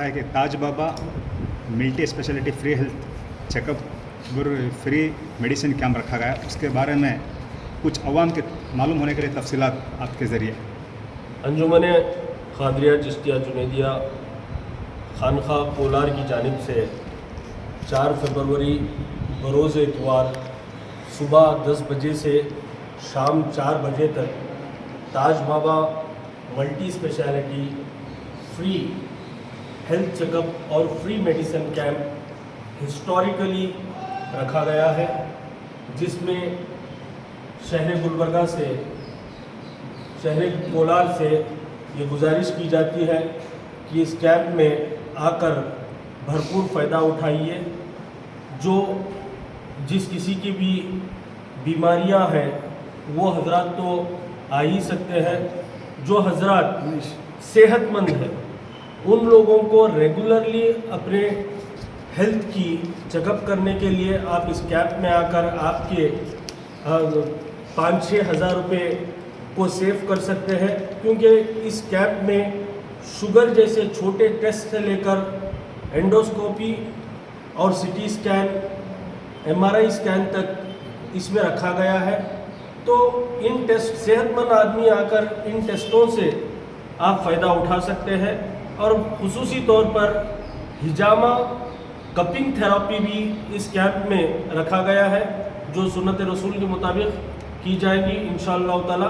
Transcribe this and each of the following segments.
ہے کہ Taj Baba multi specialty free health check up اور فری میڈیسن کیمپ رکھا گیا ہے، اس کے بارے میں کچھ عوام کے معلوم ہونے کے لیے تفصیلات آپ کے ذریعے۔ انجمن قادریہ چشتیہ جنیدیہ خانقاہ کولار کی جانب سے 4 فروری بروز اتوار صبح 10 بجے سے شام 4 بجے تک Taj Baba multi specialty free health check up اور فری میڈیسن کیمپ ہسٹوریکلی رکھا گیا ہے، جس میں شہر گلبرگہ سے شہر کولار سے یہ گزارش کی جاتی ہے کہ اس کیمپ میں آ کر بھرپور فائدہ اٹھائیے۔ جو جس کسی کی بھی بیماریاں ہیں وہ حضرات تو آ ہی سکتے ہیں، جو حضرات صحت مند ہیں ان لوگوں کو ریگولرلی اپنے ہیلتھ کی چیک اپ کرنے کے لیے آپ اس کیمپ میں آ کر آپ کے 5-6 ہزار روپے کو سیو کر سکتے ہیں، کیونکہ اس کیمپ میں شوگر جیسے چھوٹے ٹیسٹ سے لے کر اینڈوسکوپی اور C T scan, MRI scan تک اس میں رکھا گیا ہے۔ تو ان ٹیسٹ صحت مند آدمی آ کر ان ٹیسٹوں سے آپ فائدہ اٹھا سکتے ہیں، اور خصوصی طور پر ہجامہ کپنگ تھراپی بھی اس کیمپ میں رکھا گیا ہے، جو سنت رسول کے مطابق کی جائے گی انشاءاللہ تعالی۔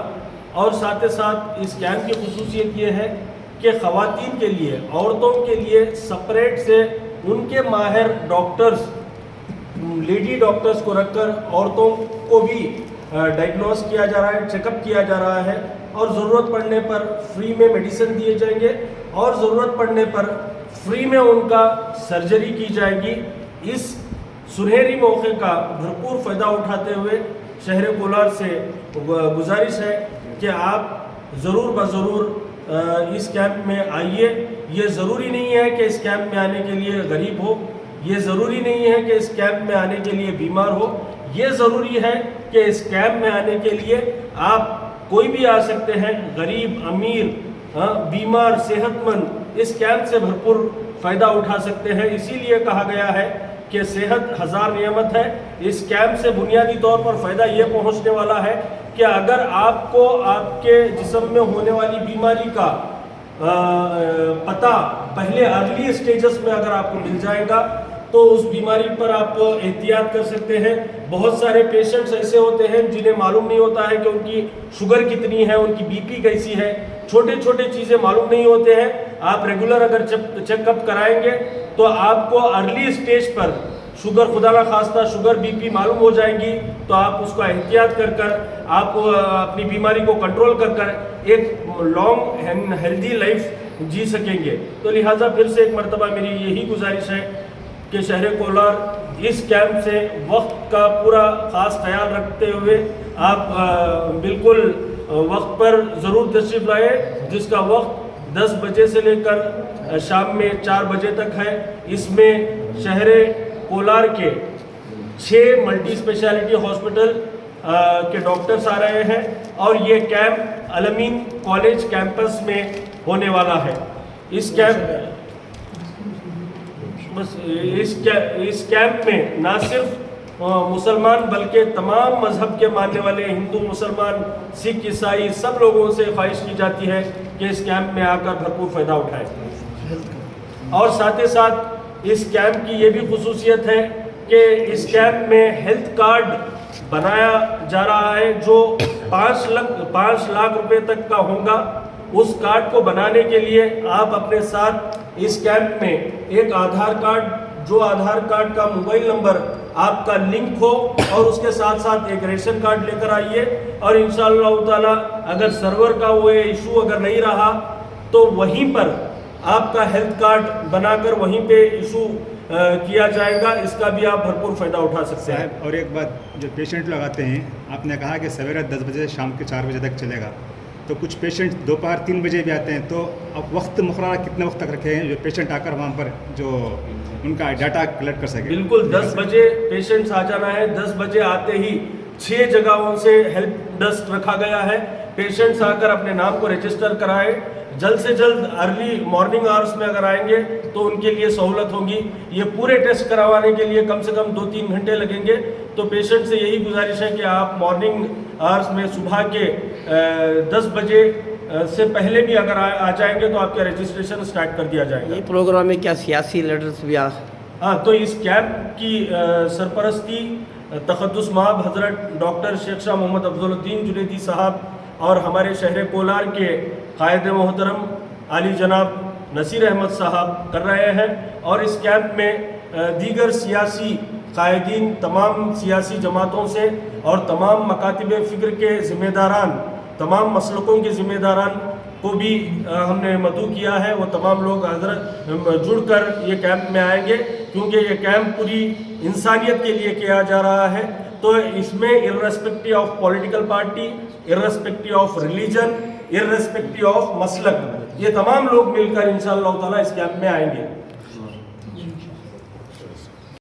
اور ساتھ ساتھ اس کیمپ کی خصوصیت یہ ہے کہ خواتین کے لیے، عورتوں کے لیے سپریٹ سے ان کے ماہر ڈاکٹرز، لیڈی ڈاکٹرز کو رکھ کر عورتوں کو بھی ڈائگنوز کیا جا رہا ہے، چیک اپ کیا جا رہا ہے، اور ضرورت پڑنے پر فری میں میڈیسن دیے جائیں گے، اور ضرورت پڑنے پر فری میں ان کا سرجری کی جائے گی۔ اس سنہری موقع کا بھرپور فائدہ اٹھاتے ہوئے شہر کولار سے گزارش ہے کہ آپ ضرور بضرور اس کیمپ میں آئیے۔ یہ ضروری نہیں ہے کہ اس کیمپ میں آنے کے لیے غریب ہو، یہ ضروری نہیں ہے کہ اس کیمپ میں آنے کے لیے بیمار ہو، یہ ضروری ہے کہ اس کیمپ میں آنے کے لیے آپ کوئی بھی آ سکتے ہیں، غریب، امیر، بیمار، صحت مند، اس کیمپ سے بھرپور فائدہ اٹھا سکتے ہیں۔ اسی لیے کہا گیا ہے کہ صحت ہزار نعمت ہے۔ اس کیمپ سے بنیادی طور پر فائدہ یہ پہنچنے والا ہے کہ اگر آپ کو آپ کے جسم میں ہونے والی بیماری کا پتہ پہلے ارلی سٹیجز میں اگر آپ کو مل جائے گا تو اس بیماری پر آپ احتیاط کر سکتے ہیں۔ بہت سارے پیشنٹس ایسے ہوتے ہیں جنہیں معلوم نہیں ہوتا ہے کہ ان کی شوگر کتنی ہے، ان کی BP کیسی ہے، چھوٹے چھوٹے چیزیں معلوم نہیں ہوتے ہیں۔ آپ ریگولر اگر چیک اپ کرائیں گے تو آپ کو ارلی سٹیج پر شوگر، خدا نہ خواستہ شوگر BP معلوم ہو جائیں گی، تو آپ اس کا احتیاط کر کر آپ اپنی بیماری کو کنٹرول کر کر ایک لانگ اینڈ ہیلدی لائف جی سکیں گے۔ تو لہٰذا پھر سے ایک مرتبہ میری یہی گزارش ہے کہ شہر کولار اس کیمپ سے وقت کا پورا خاص خیال رکھتے ہوئے آپ بالکل وقت پر ضرور تشریف لائیں، جس کا وقت 10 بجے سے لے کر شام میں 4 بجے تک ہے۔ اس میں شہر کولار کے 6 ملٹی اسپیشلٹی ہاسپٹل کے ڈاکٹرز آ رہے ہیں، اور یہ کیمپ الامین کالج کیمپس میں ہونے والا ہے۔ اس کیمپ میں نہ صرف مسلمان بلکہ تمام مذہب کے ماننے والے ہندو، مسلمان، سکھ، عیسائی سب لوگوں سے خواہش کی جاتی ہے کہ اس کیمپ میں آ کر بھرپور فائدہ اٹھائیں۔ اور ساتھ ہی ساتھ اس کیمپ کی یہ بھی خصوصیت ہے کہ اس کیمپ میں ہیلتھ کارڈ بنایا جا رہا ہے جو 5 لاکھ روپے تک کا ہوگا۔ اس کارڈ کو بنانے کے لیے آپ اپنے ساتھ اس کیمپ میں ایک آدھار کارڈ، جو آدھار کارڈ کا موبائل نمبر آپ کا لنک ہو، اور اس کے ساتھ ساتھ ایک ریشن کارڈ لے کر آئیے، اور انشاءاللہ تعالی اگر سرور کا وہ ایشو اگر نہیں رہا تو وہیں پر آپ کا ہیلتھ کارڈ بنا کر وہیں پہ ایشو کیا جائے گا۔ اس کا بھی آپ بھرپور فائدہ اٹھا سکتے ہیں۔ اور ایک بات، جو پیشنٹ لوگ آتے ہیں، آپ نے کہا کہ سویرے 10 بجے سے شام کے 4 بجے تک چلے گا، تو کچھ پیشنٹ دوپہر 3 بجے بھی آتے ہیں، تو اب وقت مقررہ کتنے وقت تک رکھے ہیں جو پیشنٹ آ کر وہاں پر جو ان کا ڈاٹا کلیکٹ کر سکے؟ بالکل 10 بجے پیشنٹس آ جانا ہے۔ 10 بجے آتے ہی 6 جگہوں سے ہیلپ ڈیسک رکھا گیا ہے پیشنٹس آ کر اپنے نام کو رجسٹر کرائے. جلد سے جلد ارلی مارننگ آورس میں اگر آئیں گے تو ان کے لیے سہولت ہوگی. یہ پورے ٹیسٹ کروانے کے لیے کم سے کم 2-3 گھنٹے لگیں گے. تو پیشنٹ سے یہی گزارش ہے کہ آپ مارننگ آورس میں صبح کے 10 بجے سے پہلے بھی اگر آ جائیں گے تو آپ کا رجسٹریشن اسٹارٹ کر دیا جائے گا. یہ پروگرام میں کیا سیاسی لیڈرز بھی ہاں, تو اس کیمپ کی سرپرستی تقدس مآب حضرت ڈاکٹر شیخ شاہ محمد افضل الدین جنیدی صاحب اور ہمارے شہر کولار کے قائد محترم عالی جناب نصیر احمد صاحب کر رہے ہیں. اور اس کیمپ میں دیگر سیاسی قائدین, تمام سیاسی جماعتوں سے اور تمام مکاتب فکر کے ذمہ داران, تمام مسلکوں کے ذمہ داران کو بھی ہم نے مدعو کیا ہے. وہ تمام لوگ حضرت جڑ کر یہ کیمپ میں آئیں گے کیونکہ یہ کیمپ پوری انسانیت کے لیے کیا جا رہا ہے. تو اس میں irrespective of political party, irrespective of religion, irrespective of مسلک, یہ تمام لوگ مل کر انشاءاللہ تعالیٰ اس کیمپ میں آئیں گے.